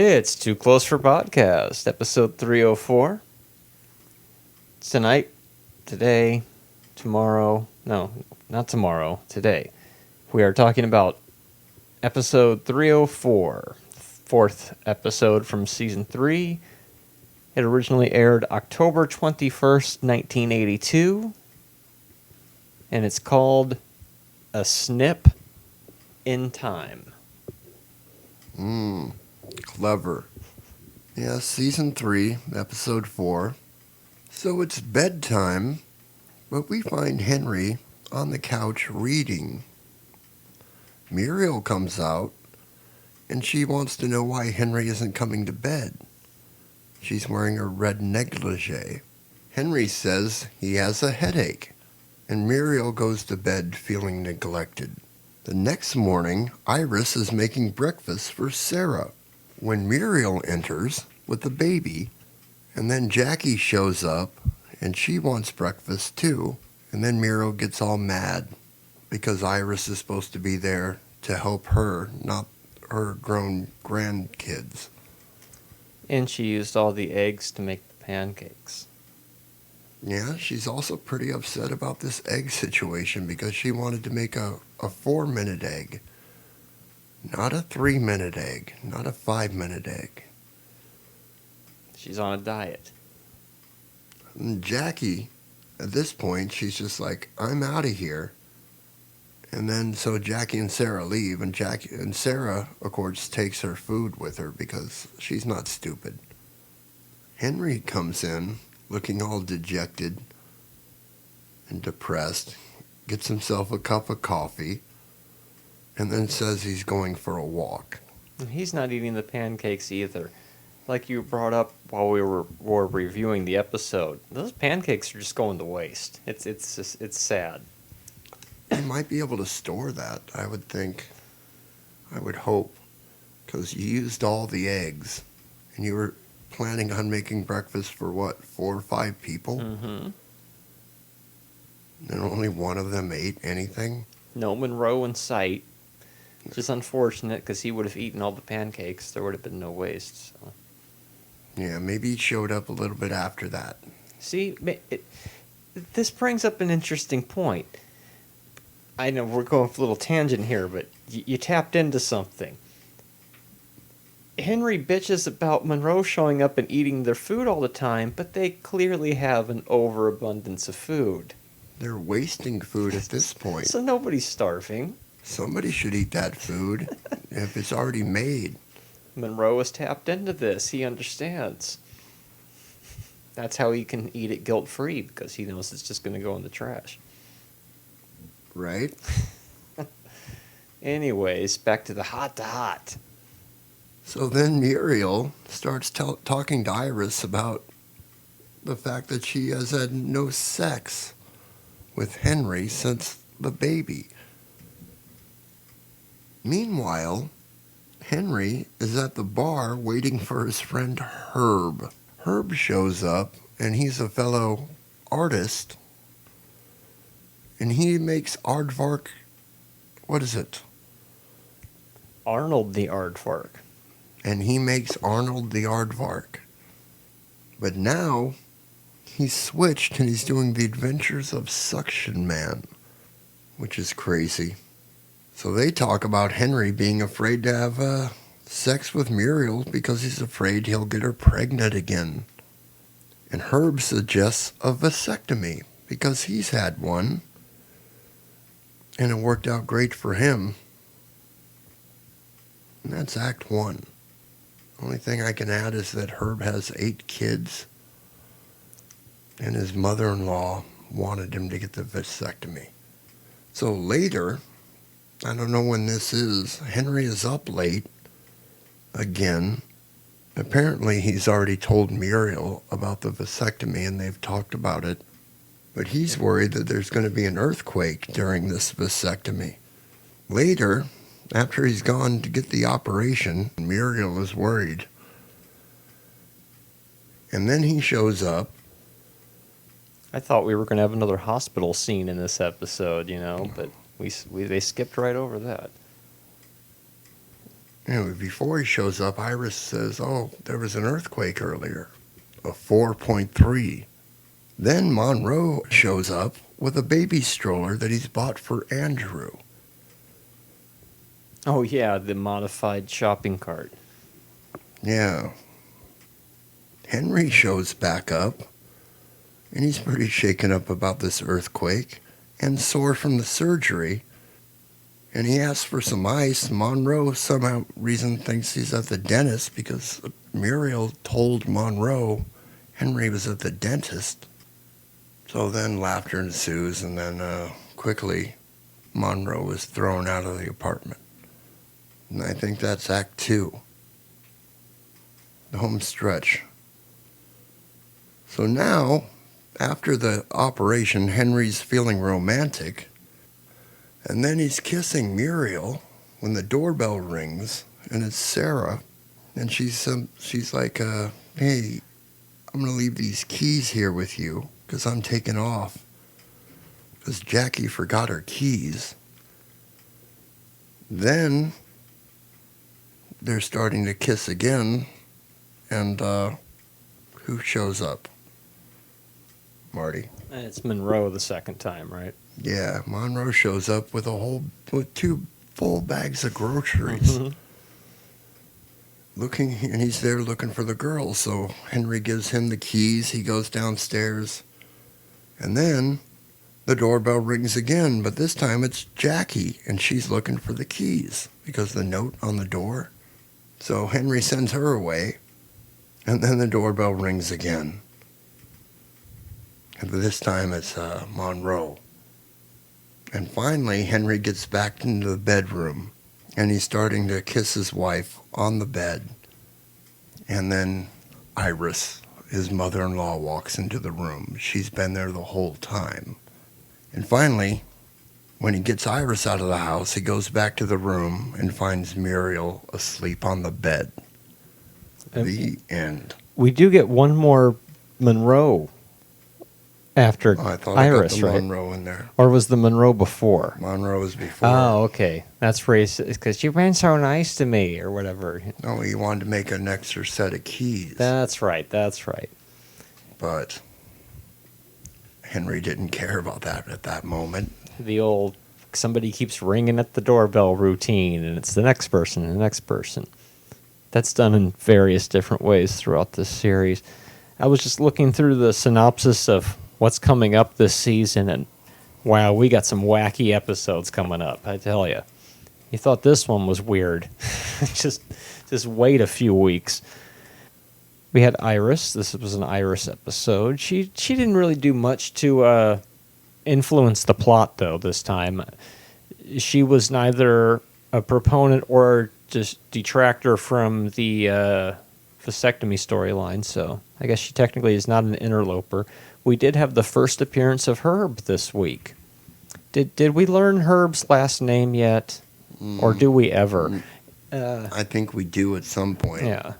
It's Too Close for Podcast, episode 304. It's tonight, today, tomorrow. No, not tomorrow, today. We are talking about episode 304, fourth episode from season 3. It originally aired October 21st, 1982. And it's called A Snip In Time. Clever. Yeah, season 3, episode 4. So it's bedtime, but we find Henry on the couch reading. Muriel comes out, and she wants to know why Henry isn't coming to bed. She's wearing a red negligee. Henry says he has a headache, and Muriel goes to bed feeling neglected. The next morning, Iris is making breakfast for Sarah when Muriel enters with the baby, and then Jackie shows up, and she wants breakfast too, and then Muriel gets all mad because Iris is supposed to be there to help her, not her grown grandkids. And she used all the eggs to make the pancakes. Yeah, she's also pretty upset about this egg situation because she wanted to make a 4-minute egg. Not a 3-minute egg, not a 5-minute egg. She's on a diet. And Jackie, at this point, she's just like, I'm out of here. And then so Jackie and Sarah leave, and Sarah, of course, takes her food with her because she's not stupid. Henry comes in, looking all dejected and depressed, gets himself a cup of coffee, and then says he's going for a walk. And he's not eating the pancakes either. Like you brought up while we were reviewing the episode, those pancakes are just going to waste. It's sad. You might be able to store that, I would think. I would hope. Because you used all the eggs, and you were planning on making breakfast for, 4 or 5 people? Mm-hmm. And only one of them ate anything? No Monroe in sight. Just unfortunate because he would have eaten all the pancakes. There would have been no waste. So. Yeah, maybe he showed up a little bit after that. See, this brings up an interesting point. I know we're going for a little tangent here, but you tapped into something. Henry bitches about Monroe showing up and eating their food all the time, but they clearly have an overabundance of food. They're wasting food at this point. So nobody's starving. Somebody should eat that food if it's already made. Monroe has tapped into this. He understands. That's how he can eat it guilt-free, because he knows it's just going to go in the trash. Right? Anyways, back to the hot. So then Muriel starts talking to Iris about the fact that she has had no sex with Henry since the baby. Meanwhile, Henry is at the bar waiting for his friend Herb. Herb shows up, and he's a fellow artist, and he makes aardvark. What is it? Arnold the Aardvark. And he makes Arnold the Aardvark. But now, he's switched and he's doing the adventures of Suction Man, which is crazy. So they talk about Henry being afraid to have sex with Muriel because he's afraid he'll get her pregnant again. And Herb suggests a vasectomy because he's had one. And it worked out great for him. And that's Act 1. Only thing I can add is that Herb has 8 kids. And his mother-in-law wanted him to get the vasectomy. So later, I don't know when this is, Henry is up late again. Apparently he's already told Muriel about the vasectomy and they've talked about it. But he's worried that there's going to be an earthquake during this vasectomy. Later, after he's gone to get the operation, Muriel is worried. And then he shows up. I thought we were going to have another hospital scene in this episode, but they skipped right over that. Anyway, before he shows up, Iris says, "Oh, there was an earthquake earlier, a 4.3." Then Monroe shows up with a baby stroller that he's bought for Andrew. Oh, yeah, the modified shopping cart. Yeah. Henry shows back up, and he's pretty shaken up about this earthquake and sore from the surgery. And he asks for some ice. Monroe, somehow reason, thinks he's at the dentist because Muriel told Monroe Henry was at the dentist. So then laughter ensues, and then quickly Monroe is thrown out of the apartment. And I think that's Act 2. The home stretch. So now, after the operation, Henry's feeling romantic. And then he's kissing Muriel when the doorbell rings, and it's Sarah. And she's like, "Hey, I'm going to leave these keys here with you because I'm taking off." Because Jackie forgot her keys. Then they're starting to kiss again, and who shows up? Marty. And it's Monroe the second time, right? Yeah, Monroe shows up with with 2 full bags of groceries. Mhm. And he's there looking for the girls. So Henry gives him the keys. He goes downstairs, and then the doorbell rings again. But this time it's Jackie, and she's looking for the keys because the note on the door. So Henry sends her away, and then the doorbell rings again. And this time it's Monroe. And finally, Henry gets back into the bedroom, and he's starting to kiss his wife on the bed. And then Iris, his mother-in-law, walks into the room. She's been there the whole time. And finally, when he gets Iris out of the house, he goes back to the room and finds Muriel asleep on the bed. The end. We do get one more Monroe after I thought Iris, I got the right? Monroe in there. Or was the Monroe before? Monroe was before. Oh, okay. That's racist because you've been so nice to me, or whatever. No, he wanted to make an extra set of keys. That's right. That's right. But Henry didn't care about that at that moment. The old somebody keeps ringing at the doorbell routine, and it's the next person and the next person. That's done in various different ways throughout this series. I was just looking through the synopsis of what's coming up this season, and wow, we got some wacky episodes coming up, I tell you. You thought this one was weird. just wait a few weeks. We had Iris. This was an Iris episode. She didn't really do much to influence the plot, though, this time. She was neither a proponent or just detractor from the vasectomy storyline, so I guess she technically is not an interloper. We did have the first appearance of Herb this week. Did we learn Herb's last name yet? Or do we ever? I think we do at some point. Yeah.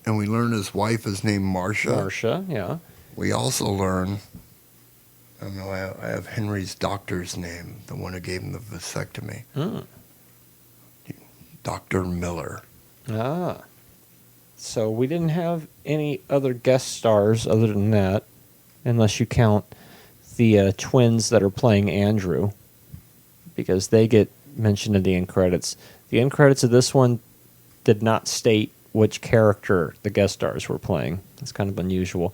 And we learn his wife is named Marcia. Marcia, yeah. We also learn, I don't know, I have Henry's doctor's name, the one who gave him the vasectomy. Dr. Miller. Ah. So we didn't have any other guest stars other than that, unless you count the twins that are playing Andrew, because they get mentioned in the end credits. The end credits of this one did not state which character the guest stars were playing. It's kind of unusual.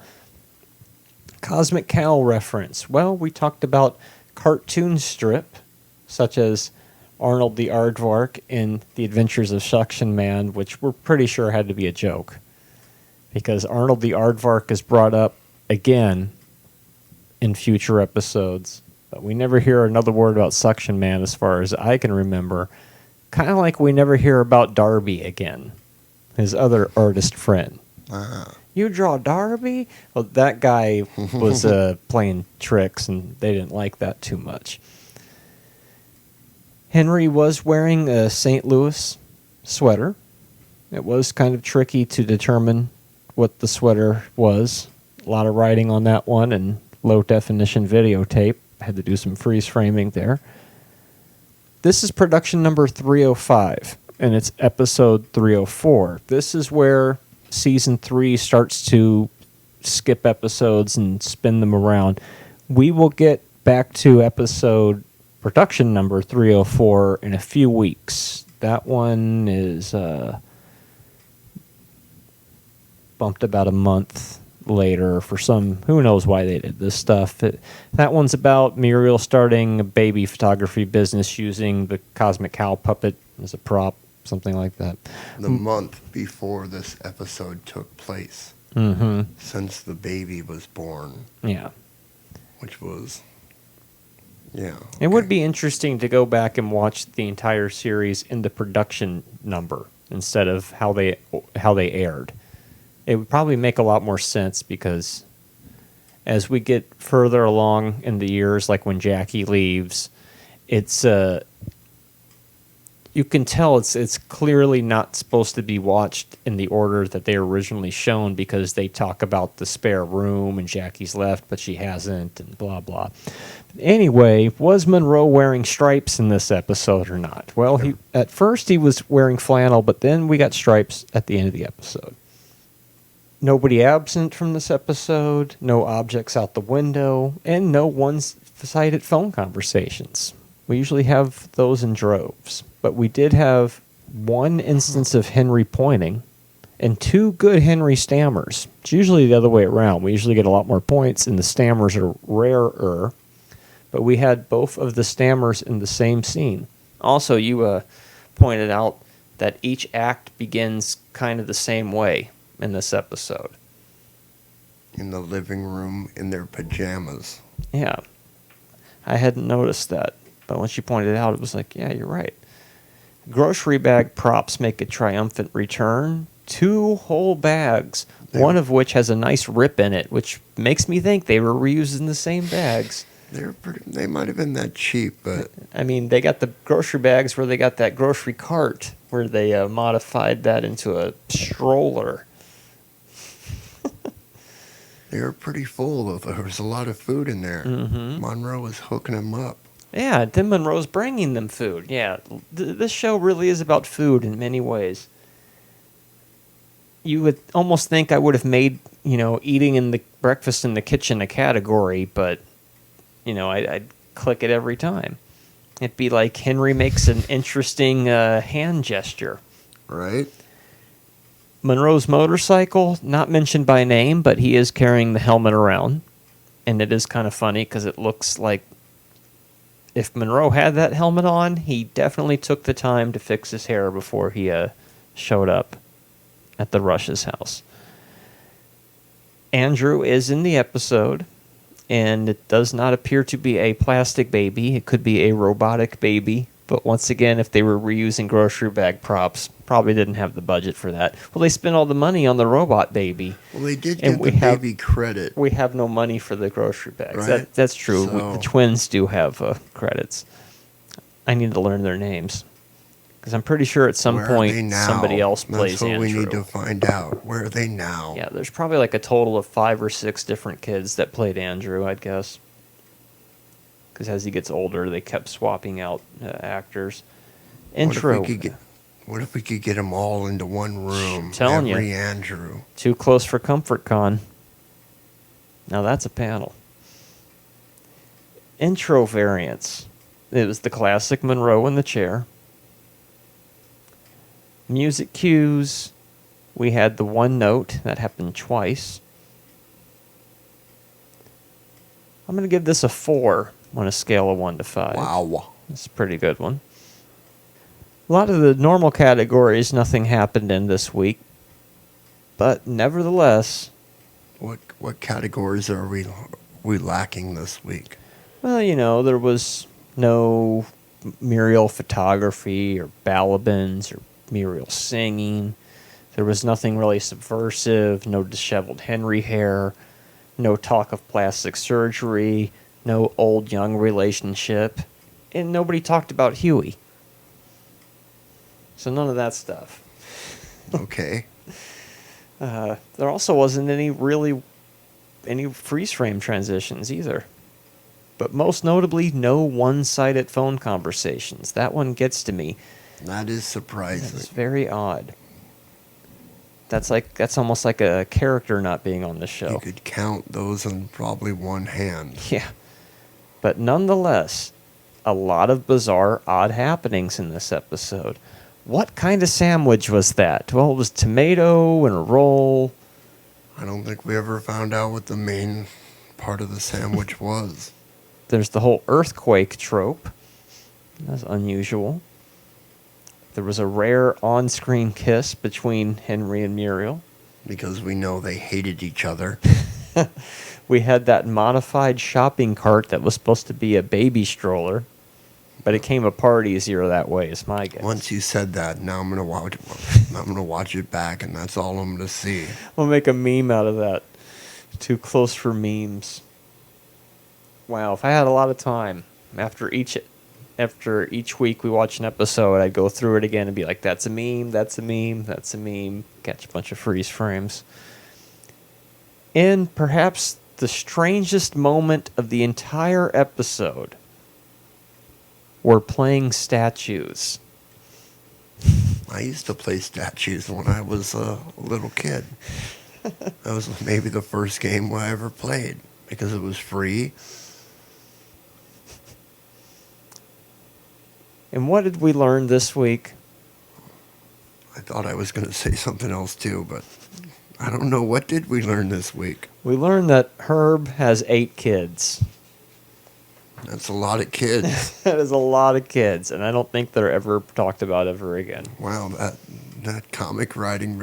Cosmic Cow reference. Well, we talked about cartoon strip, such as Arnold the Aardvark in The Adventures of Suction Man, which we're pretty sure had to be a joke, because Arnold the Aardvark is brought up again in future episodes, but we never hear another word about Suction Man as far as I can remember. Kind of like we never hear about Darby again, his other artist friend. You draw Darby? Well, that guy was playing tricks, and they didn't like that too much. Henry was wearing a St. Louis sweater. It was kind of tricky to determine what the sweater was. A lot of writing on that one and low-definition videotape. Had to do some freeze framing there. This is production number 305. and it's episode 304. This is where season 3 starts to skip episodes and spin them around. We will get back to episode production number 304 in a few weeks. That one is bumped about a month later for some, who knows why they did this stuff. That one's about Muriel starting a baby photography business using the Cosmic Cow puppet as a prop, something like that. The month before this episode took place, since the baby was born, Yeah. which was, yeah. It would okay. be interesting to go back and watch the entire series in the production number instead of how they aired. It would probably make a lot more sense because as we get further along in the years, like when Jackie leaves, it's you can tell it's clearly not supposed to be watched in the order that they were originally shown because they talk about the spare room and Jackie's left, but she hasn't, and blah, blah. Anyway, was Monroe wearing stripes in this episode or not? Well, at first he was wearing flannel, but then we got stripes at the end of the episode. Nobody absent from this episode, no objects out the window, and no one-sided phone conversations. We usually have those in droves, but we did have one instance of Henry pointing and 2 good Henry stammers. It's usually the other way around. We usually get a lot more points, and the stammers are rarer, but we had both of the stammers in the same scene. Also, you pointed out that each act begins kind of the same way in this episode. In the living room in their pajamas. Yeah. I hadn't noticed that, but once you pointed it out, it was like, yeah, you're right. Grocery bag props make a triumphant return. 2 whole bags, one of which has a nice rip in it, which makes me think they were reusing the same bags. They might have been that cheap, but I mean, they got the grocery bags where they got that grocery cart, where they modified that into a stroller. they were pretty full. There was a lot of food in there. Mm-hmm. Monroe was hooking them up. Yeah, Tim Monroe's bringing them food. Yeah, this show really is about food in many ways. You would almost think I would have made, eating in the breakfast in the kitchen a category, but, I'd click it every time. It'd be like Henry makes an interesting hand gesture. Right? Monroe's motorcycle, not mentioned by name, but he is carrying the helmet around. And it is kind of funny because it looks like if Monroe had that helmet on, he definitely took the time to fix his hair before he showed up at the Rush's house. Andrew is in the episode, and it does not appear to be a plastic baby. It could be a robotic baby. But once again, if they were reusing grocery bag props, probably didn't have the budget for that. Well, they spent all the money on the robot baby. Well, they did give the baby credit. We have no money for the grocery bags. Right? That's true. So, the twins do have credits. I need to learn their names. Because I'm pretty sure at some point somebody else plays Andrew. That's what we need to find out. Where are they now? Yeah, there's probably like a total of 5 or 6 different kids that played Andrew, I'd guess. Because as he gets older, they kept swapping out actors. Intro. What if we could get them all into one room? Telling every you. Andrew. Too close for Comfort Con. Now that's a panel. Intro variants. It was the classic Monroe in the chair. Music cues. We had the one note. That happened twice. I'm going to give this a 4 on a scale of 1 to 5. Wow. That's a pretty good one. A lot of the normal categories, nothing happened in this week. But nevertheless... What categories are we lacking this week? Well, there was no Muriel photography or Balabins or Muriel singing. There was nothing really subversive, no disheveled Henry hair, no talk of plastic surgery, no old-young relationship, and nobody talked about Huey. So none of that stuff. Okay. There also wasn't any freeze-frame transitions either. But most notably, no one-sided phone conversations. That one gets to me. That is surprising. It's very odd. That's almost like a character not being on the show. You could count those on probably one hand. Yeah. But nonetheless, a lot of bizarre, odd happenings in this episode. What kind of sandwich was that? Well, it was tomato and a roll. I don't think we ever found out what the main part of the sandwich was. There's the whole earthquake trope. That's unusual. There was a rare on-screen kiss between Henry and Muriel. Because we know they hated each other. We had that modified shopping cart that was supposed to be a baby stroller, but it came apart easier that way, is my guess. Once you said that, now I'm gonna watch it back, and that's all I'm gonna see. We'll make a meme out of that. Too close for memes. Wow, if I had a lot of time after each week we watch an episode, I'd go through it again and be like, that's a meme, that's a meme, that's a meme. Catch a bunch of freeze frames. And perhaps the strangest moment of the entire episode, we're playing statues. I used to play statues when I was a little kid. That was maybe the first game I ever played because it was free. And what did we learn this week? I thought I was going to say something else too, but I don't know. What did we learn this week? We learned that Herb has 8 kids. That's a lot of kids. That is a lot of kids, and I don't think they're ever talked about ever again. Wow, that comic writing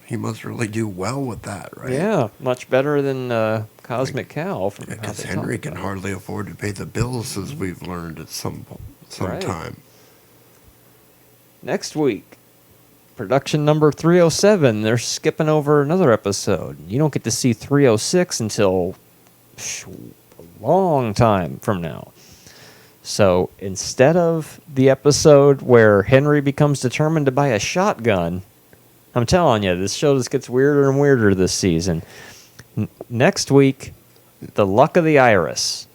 he must really do well with that, right? Yeah, much better than Cosmic Cow. Because Henry can hardly afford to pay the bills, as we've learned at some time. Next week, production number 307. They're skipping over another episode. You don't get to see 306 until a long time from now. So instead of the episode where Henry becomes determined to buy a shotgun, I'm telling you, this show just gets weirder and weirder this season. Next week, the luck of the iris.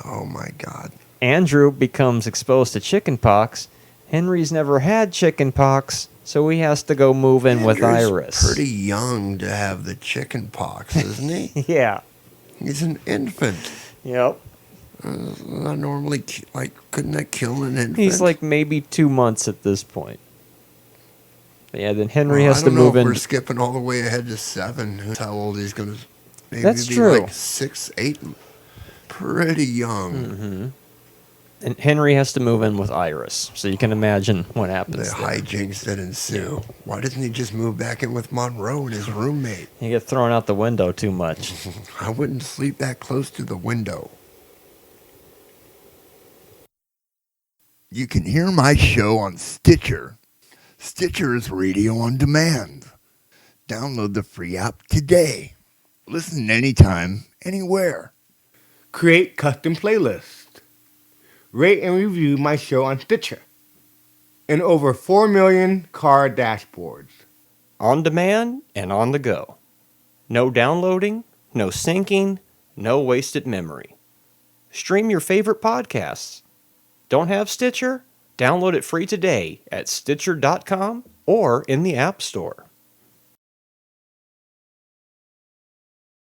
Oh my God. Andrew becomes exposed to chickenpox. Henry's never had chickenpox, so he has to go move in with Iris. Pretty young to have the chickenpox, isn't he? Yeah. He's an infant. Yep. Not normally, couldn't that kill an infant? He's like maybe 2 months at this point. But yeah, then Henry has to move in. I don't know if we're skipping all the way ahead to 7. Who's how old he's going to maybe That's be true. Like 6, 8. Pretty young. Mm-hmm. And Henry has to move in with Iris, so you can imagine what happens. The hijinks that ensue. Why doesn't he just move back in with Monroe and his roommate? You get thrown out the window too much. I wouldn't sleep that close to the window. You can hear my show on Stitcher. Stitcher is radio on demand. Download the free app today. Listen anytime, anywhere. Create custom playlists. Rate and review my show on Stitcher. And over 4 million car dashboards. On demand and on the go. No downloading, no syncing, no wasted memory. Stream your favorite podcasts. Don't have Stitcher? Download it free today at Stitcher.com or in the App Store.